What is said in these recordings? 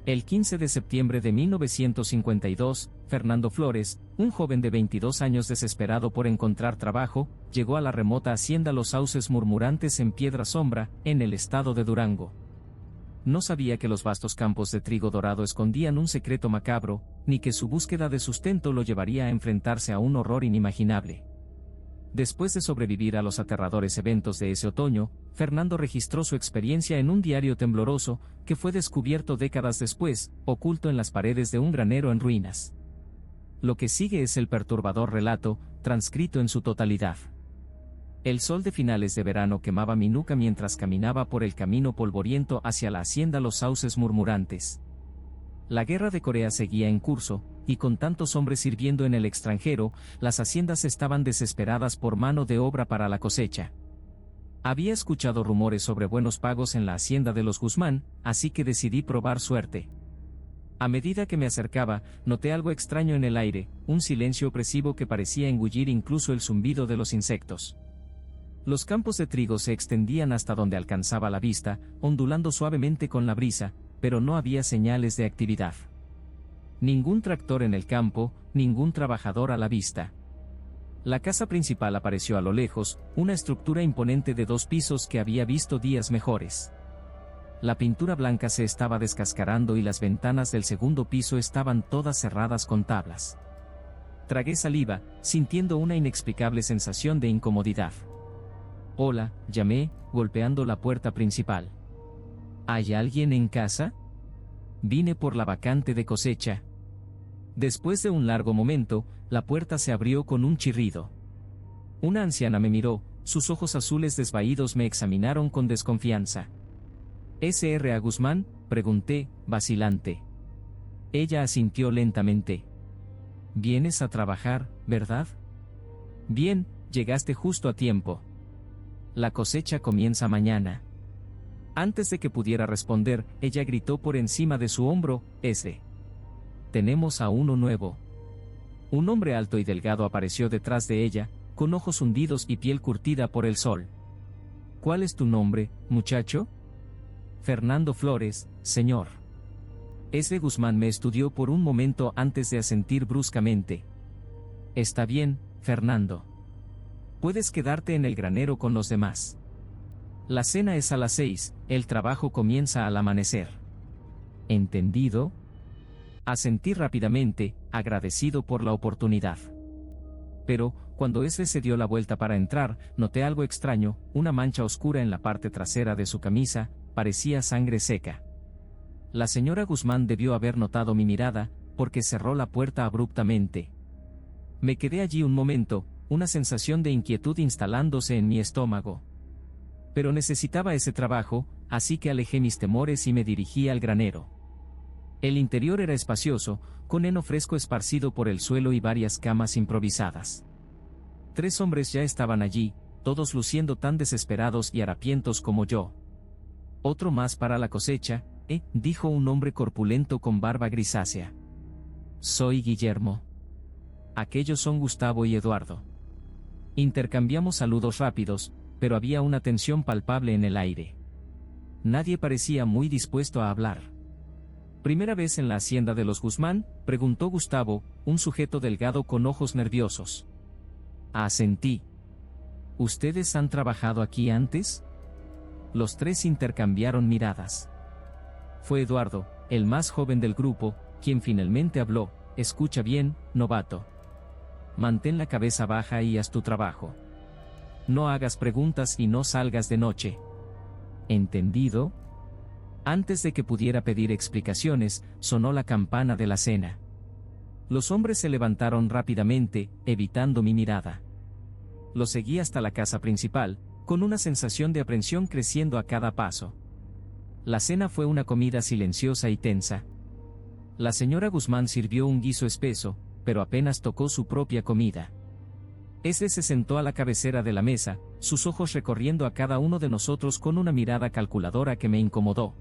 El 15 de septiembre de 1952, Fernando Flores, un joven de 22 años desesperado por encontrar trabajo, llegó a la remota hacienda Los Sauces Murmurantes en Piedra Sombra, en el estado de Durango. No sabía que los vastos campos de trigo dorado escondían un secreto macabro, ni que su búsqueda de sustento lo llevaría a enfrentarse a un horror inimaginable. Después de sobrevivir a los aterradores eventos de ese otoño, Fernando registró su experiencia en un diario tembloroso, que fue descubierto décadas después, oculto en las paredes de un granero en ruinas. Lo que sigue es el perturbador relato, transcrito en su totalidad. El sol de finales de verano quemaba mi nuca mientras caminaba por el camino polvoriento hacia la hacienda Los Sauces Murmurantes. La guerra de Corea seguía en curso, y con tantos hombres sirviendo en el extranjero, las haciendas estaban desesperadas por mano de obra para la cosecha. Había escuchado rumores sobre buenos pagos en la hacienda de los Guzmán, así que decidí probar suerte. A medida que me acercaba, noté algo extraño en el aire, un silencio opresivo que parecía engullir incluso el zumbido de los insectos. Los campos de trigo se extendían hasta donde alcanzaba la vista, ondulando suavemente con la brisa, pero no había señales de actividad. Ningún tractor en el campo, ningún trabajador a la vista. La casa principal apareció a lo lejos, una estructura imponente de 2 pisos que había visto días mejores. La pintura blanca se estaba descascarando y las ventanas del segundo piso estaban todas cerradas con tablas. Tragué saliva, sintiendo una inexplicable sensación de incomodidad. «Hola», llamé, golpeando la puerta principal. «¿Hay alguien en casa?» «Vine por la vacante de cosecha». Después de un largo momento, la puerta se abrió con un chirrido. Una anciana me miró, sus ojos azules desvaídos me examinaron con desconfianza. «¿S.R. Guzmán?», pregunté, vacilante. Ella asintió lentamente. «Vienes a trabajar, ¿verdad?». «Bien, llegaste justo a tiempo. La cosecha comienza mañana». Antes de que pudiera responder, ella gritó por encima de su hombro, «Tenemos a uno nuevo». Un hombre alto y delgado apareció detrás de ella, con ojos hundidos y piel curtida por el sol. «¿Cuál es tu nombre, muchacho?». «Fernando Flores, señor». S. Guzmán me estudió por un momento antes de asentir bruscamente. «Está bien, Fernando. Puedes quedarte en el granero con los demás. La cena es a las 6, el trabajo comienza al amanecer». «¿Entendido?». Asentí rápidamente, agradecido por la oportunidad. Pero, cuando se dio la vuelta para entrar, noté algo extraño, una mancha oscura en la parte trasera de su camisa, parecía sangre seca. La señora Guzmán debió haber notado mi mirada, porque cerró la puerta abruptamente. Me quedé allí un momento, una sensación de inquietud instalándose en mi estómago. Pero necesitaba ese trabajo, así que alejé mis temores y me dirigí al granero. El interior era espacioso, con heno fresco esparcido por el suelo y varias camas improvisadas. 3 hombres ya estaban allí, todos luciendo tan desesperados y harapientos como yo. «Otro más para la cosecha», dijo un hombre corpulento con barba grisácea. «Soy Guillermo». «Aquellos son Gustavo y Eduardo». Intercambiamos saludos rápidos, pero había una tensión palpable en el aire. Nadie parecía muy dispuesto a hablar. «¿Primera vez en la hacienda de los Guzmán?», preguntó Gustavo, un sujeto delgado con ojos nerviosos. Asentí. «¿Ustedes han trabajado aquí antes?». Los 3 intercambiaron miradas. Fue Eduardo, el más joven del grupo, quien finalmente habló. «Escucha bien, novato. Mantén la cabeza baja y haz tu trabajo. No hagas preguntas y no salgas de noche». «¿Entendido?». Antes de que pudiera pedir explicaciones, sonó la campana de la cena. Los hombres se levantaron rápidamente, evitando mi mirada. Los seguí hasta la casa principal, con una sensación de aprensión creciendo a cada paso. La cena fue una comida silenciosa y tensa. La señora Guzmán sirvió un guiso espeso, pero apenas tocó su propia comida. Se sentó a la cabecera de la mesa, sus ojos recorriendo a cada uno de nosotros con una mirada calculadora que me incomodó.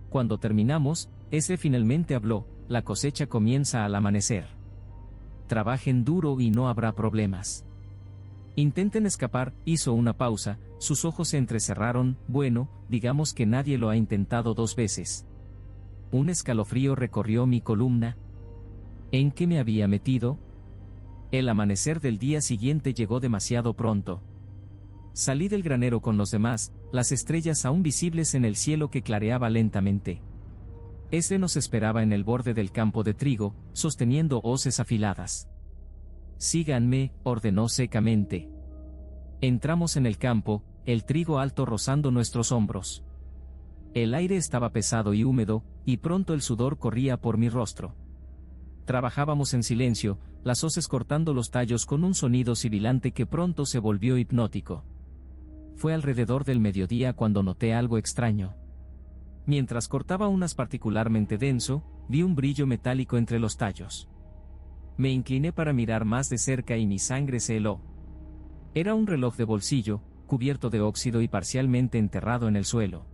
Cuando terminamos, finalmente habló: «La cosecha comienza al amanecer. Trabajen duro y no habrá problemas. Intenten escapar». Hizo una pausa, sus ojos se entrecerraron. «Bueno, digamos que nadie lo ha intentado 2 veces. Un escalofrío recorrió mi columna. ¿En qué me había metido? El amanecer del día siguiente llegó demasiado pronto. Salí del granero con los demás, las estrellas aún visibles en el cielo que clareaba lentamente. Ese nos esperaba en el borde del campo de trigo, sosteniendo hoces afiladas. «Síganme», ordenó secamente. Entramos en el campo, el trigo alto rozando nuestros hombros. El aire estaba pesado y húmedo, y pronto el sudor corría por mi rostro. Trabajábamos en silencio, las hoces cortando los tallos con un sonido sibilante que pronto se volvió hipnótico. Fue alrededor del mediodía cuando noté algo extraño. Mientras cortaba unas particularmente denso, vi un brillo metálico entre los tallos. Me incliné para mirar más de cerca y mi sangre se heló. Era un reloj de bolsillo, cubierto de óxido y parcialmente enterrado en el suelo.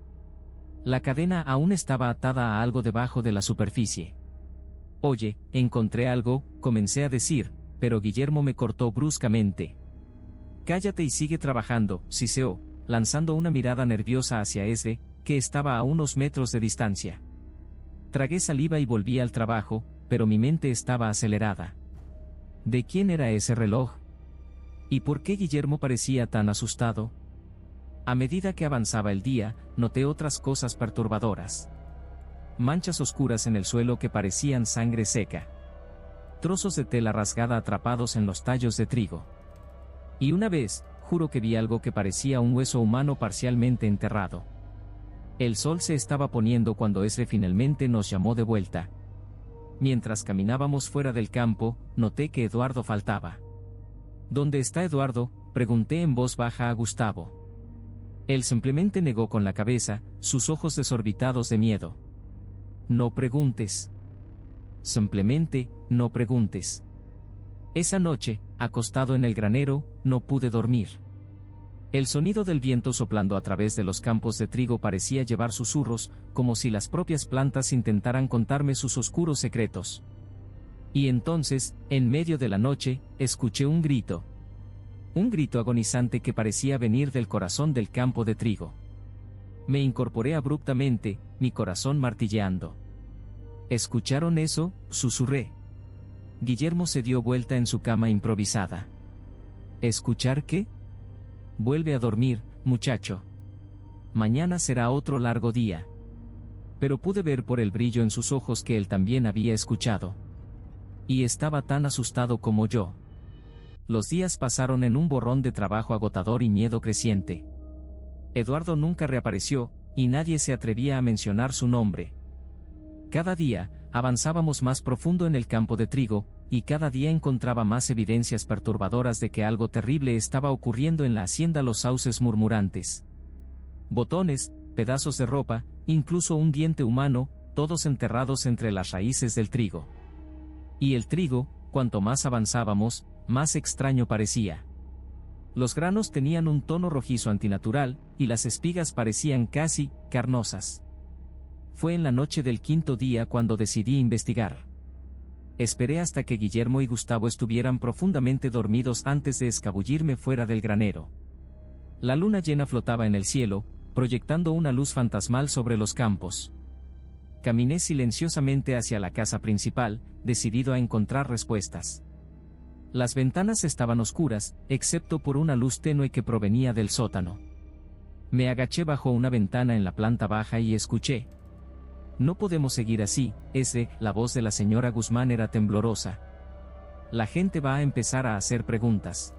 La cadena aún estaba atada a algo debajo de la superficie. «Oye, encontré algo», comencé a decir, pero Guillermo me cortó bruscamente. «Cállate y sigue trabajando», siseó, lanzando una mirada nerviosa hacia ese, que estaba a unos metros de distancia. Tragué saliva y volví al trabajo, pero mi mente estaba acelerada. ¿De quién era ese reloj? ¿Y por qué Guillermo parecía tan asustado? A medida que avanzaba el día, noté otras cosas perturbadoras. Manchas oscuras en el suelo que parecían sangre seca. Trozos de tela rasgada atrapados en los tallos de trigo. Y una vez, juro que vi algo que parecía un hueso humano parcialmente enterrado. El sol se estaba poniendo cuando ese finalmente nos llamó de vuelta. Mientras caminábamos fuera del campo, noté que Eduardo faltaba. «¿Dónde está Eduardo?», pregunté en voz baja a Gustavo. Él simplemente negó con la cabeza, sus ojos desorbitados de miedo. «No preguntes. Simplemente, no preguntes». Esa noche, acostado en el granero, no pude dormir. El sonido del viento soplando a través de los campos de trigo parecía llevar susurros, como si las propias plantas intentaran contarme sus oscuros secretos. Y entonces, en medio de la noche, escuché un grito. Un grito agonizante que parecía venir del corazón del campo de trigo. Me incorporé abruptamente, mi corazón martilleando. «¿Escucharon eso?», susurré. Guillermo se dio vuelta en su cama improvisada. «¿Escuchar qué?». «Vuelve a dormir, muchacho. Mañana será otro largo día». Pero pude ver por el brillo en sus ojos que él también había escuchado. Y estaba tan asustado como yo. Los días pasaron en un borrón de trabajo agotador y miedo creciente. Eduardo nunca reapareció, y nadie se atrevía a mencionar su nombre. Cada día, avanzábamos más profundo en el campo de trigo, y cada día encontraba más evidencias perturbadoras de que algo terrible estaba ocurriendo en la hacienda Los Sauces Murmurantes. Botones, pedazos de ropa, incluso un diente humano, todos enterrados entre las raíces del trigo. Y el trigo, cuanto más avanzábamos, más extraño parecía. Los granos tenían un tono rojizo antinatural, y las espigas parecían casi carnosas. Fue en la noche del quinto día cuando decidí investigar. Esperé hasta que Guillermo y Gustavo estuvieran profundamente dormidos antes de escabullirme fuera del granero. La luna llena flotaba en el cielo, proyectando una luz fantasmal sobre los campos. Caminé silenciosamente hacia la casa principal, decidido a encontrar respuestas. Las ventanas estaban oscuras, excepto por una luz tenue que provenía del sótano. Me agaché bajo una ventana en la planta baja y escuché. «No podemos seguir así», la voz de la señora Guzmán era temblorosa. «La gente va a empezar a hacer preguntas».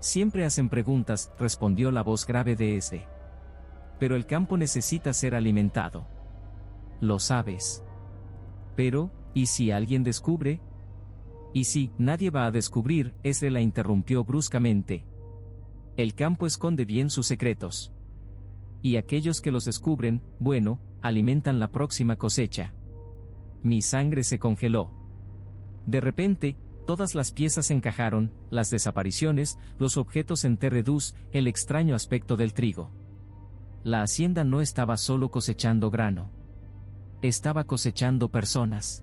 «Siempre hacen preguntas», respondió la voz grave de ese. «Pero el campo necesita ser alimentado. Lo sabes». «Pero, ¿y si alguien descubre?». «Y si, nadie va a descubrir», la interrumpió bruscamente. «El campo esconde bien sus secretos. Y aquellos que los descubren, bueno, alimentan la próxima cosecha». Mi sangre se congeló. De repente, todas las piezas encajaron, las desapariciones, los objetos en terredús, el extraño aspecto del trigo. La hacienda no estaba solo cosechando grano. Estaba cosechando personas.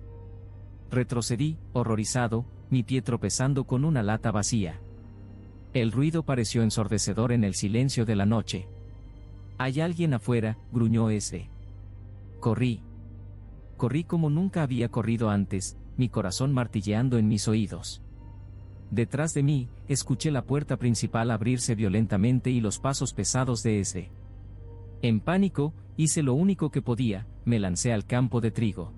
Retrocedí, horrorizado, mi pie tropezando con una lata vacía. El ruido pareció ensordecedor en el silencio de la noche. «Hay alguien afuera», gruñó ese. Corrí. Corrí como nunca había corrido antes, mi corazón martilleando en mis oídos. Detrás de mí, escuché la puerta principal abrirse violentamente y los pasos pesados de ese. En pánico, hice lo único que podía, me lancé al campo de trigo.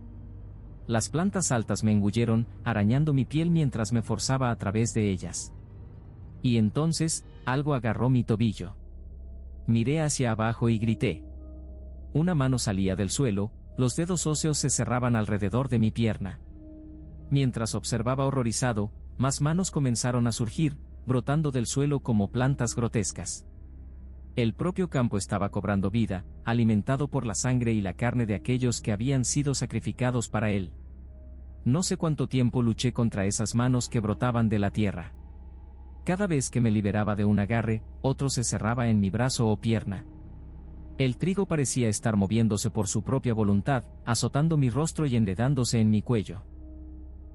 Las plantas altas me engulleron, arañando mi piel mientras me forzaba a través de ellas. Y entonces, algo agarró mi tobillo. Miré hacia abajo y grité. Una mano salía del suelo, los dedos óseos se cerraban alrededor de mi pierna. Mientras observaba horrorizado, más manos comenzaron a surgir, brotando del suelo como plantas grotescas. El propio campo estaba cobrando vida, alimentado por la sangre y la carne de aquellos que habían sido sacrificados para él. No sé cuánto tiempo luché contra esas manos que brotaban de la tierra. Cada vez que me liberaba de un agarre, otro se cerraba en mi brazo o pierna. El trigo parecía estar moviéndose por su propia voluntad, azotando mi rostro y enredándose en mi cuello.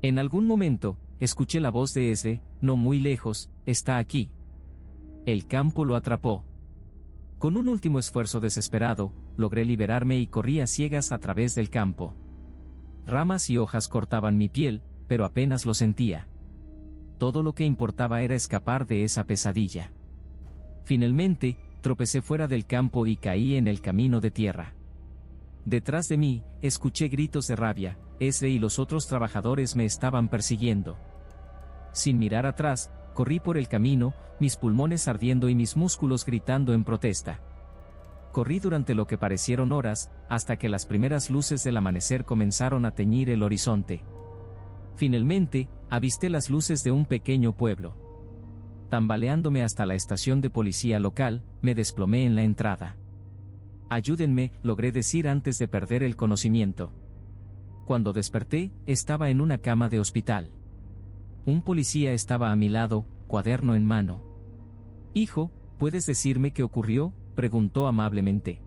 En algún momento, escuché la voz de Esre, no muy lejos, está aquí. El campo lo atrapó. Con un último esfuerzo desesperado, logré liberarme y corrí a ciegas a través del campo. Ramas y hojas cortaban mi piel, pero apenas lo sentía. Todo lo que importaba era escapar de esa pesadilla. Finalmente, tropecé fuera del campo y caí en el camino de tierra. Detrás de mí, escuché gritos de rabia, Esre y los otros trabajadores me estaban persiguiendo. Sin mirar atrás, corrí por el camino, mis pulmones ardiendo y mis músculos gritando en protesta. Corrí durante lo que parecieron horas, hasta que las primeras luces del amanecer comenzaron a teñir el horizonte. Finalmente, avisté las luces de un pequeño pueblo. Tambaleándome hasta la estación de policía local, me desplomé en la entrada. Ayúdenme, logré decir antes de perder el conocimiento. Cuando desperté, estaba en una cama de hospital. Un policía estaba a mi lado, cuaderno en mano. «Hijo, ¿puedes decirme qué ocurrió?», preguntó amablemente.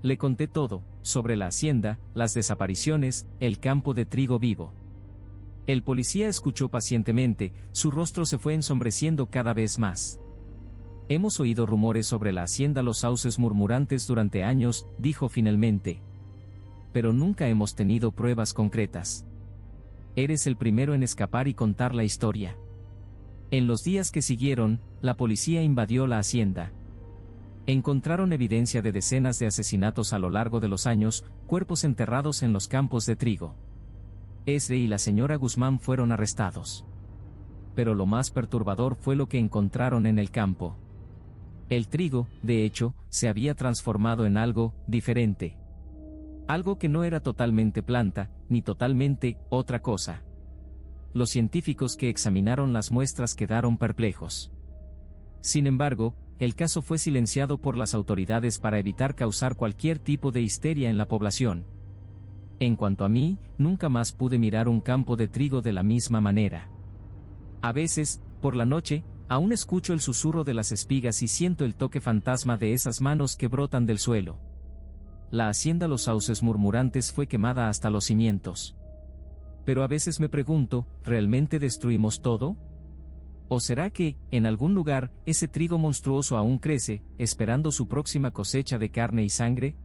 Le conté todo, sobre la hacienda, las desapariciones, el campo de trigo vivo. El policía escuchó pacientemente, su rostro se fue ensombreciendo cada vez más. «Hemos oído rumores sobre la hacienda Los Sauces Murmurantes durante años», dijo finalmente. «Pero nunca hemos tenido pruebas concretas. Eres el primero en escapar y contar la historia». En los días que siguieron, la policía invadió la hacienda. Encontraron evidencia de decenas de asesinatos a lo largo de los años, cuerpos enterrados en los campos de trigo. Esre y la señora Guzmán fueron arrestados. Pero lo más perturbador fue lo que encontraron en el campo. El trigo, de hecho, se había transformado en algo diferente. Algo que no era totalmente planta, ni totalmente otra cosa. Los científicos que examinaron las muestras quedaron perplejos. Sin embargo, el caso fue silenciado por las autoridades para evitar causar cualquier tipo de histeria en la población. En cuanto a mí, nunca más pude mirar un campo de trigo de la misma manera. A veces, por la noche, aún escucho el susurro de las espigas y siento el toque fantasma de esas manos que brotan del suelo. La hacienda Los Sauces Murmurantes fue quemada hasta los cimientos. Pero a veces me pregunto, ¿realmente destruimos todo? ¿O será que, en algún lugar, ese trigo monstruoso aún crece, esperando su próxima cosecha de carne y sangre?